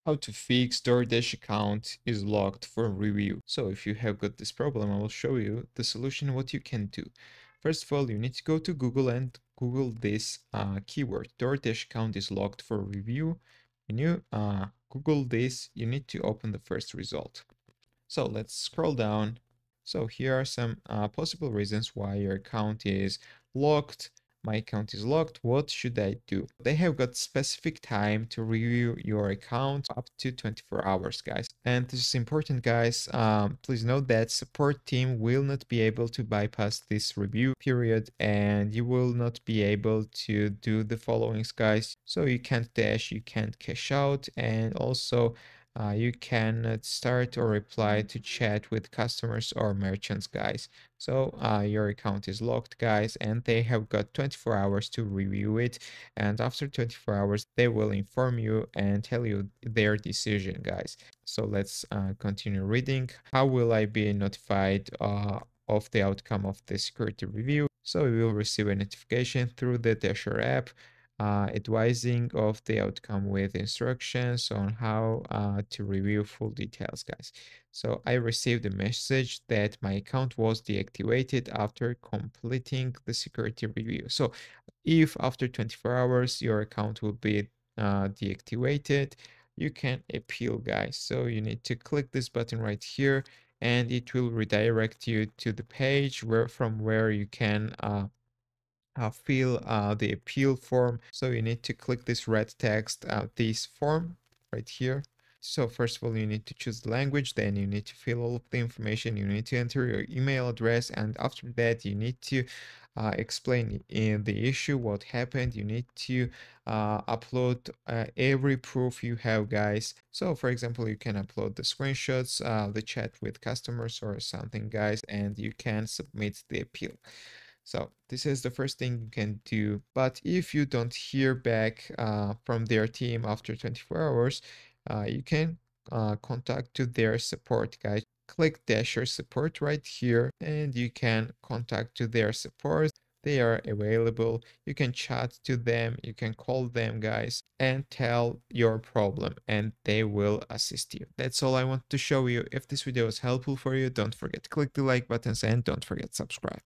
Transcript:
How to fix Doordash account is locked for review. So if you have got this problem, I will show you the solution, what you can do. First of all, you need to go to Google and Google this keyword. Doordash account is locked for review. When you Google this, you need to open the first result. So let's scroll down. So here are some possible reasons why your account is locked. My account is locked. What should I do? They have got specific time to review your account, up to 24 hours, guys. And this is important, guys. Please note that support team will not be able to bypass this review period, and you will not be able to do the followings, guys. So you can't dash, you can't cash out, and also you can start or reply to chat with customers or merchants, guys. So your account is locked, guys, and they have got 24 hours to review it. And after 24 hours, they will inform you and tell you their decision, guys. So let's continue reading. How will I be notified of the outcome of the security review? So we will receive a notification through the Dasher app advising of the outcome with instructions on how to review full details, guys. So I received a message that my account was deactivated after completing the security review. So if after 24 hours your account will be deactivated, you can appeal, guys. So you need to click this button right here, and it will redirect you to the page from where you can fill the appeal form. So you need to click this red text, this form right here. So first of all, you need to choose the language, then you need to fill all of the information, you need to enter your email address, and after that you need to explain in the issue what happened. You need to upload every proof you have, guys. So for example, you can upload the screenshots, the chat with customers or something, guys, and you can submit the appeal. So this is the first thing you can do. But if you don't hear back from their team after 24 hours, you can contact to their support, guys. Click Dasher support right here, and you can contact to their support. They are available. You can chat to them, you can call them, guys, and tell your problem, and they will assist you. That's all I want to show you. If this video was helpful for you, don't forget to click the like buttons and don't forget to subscribe.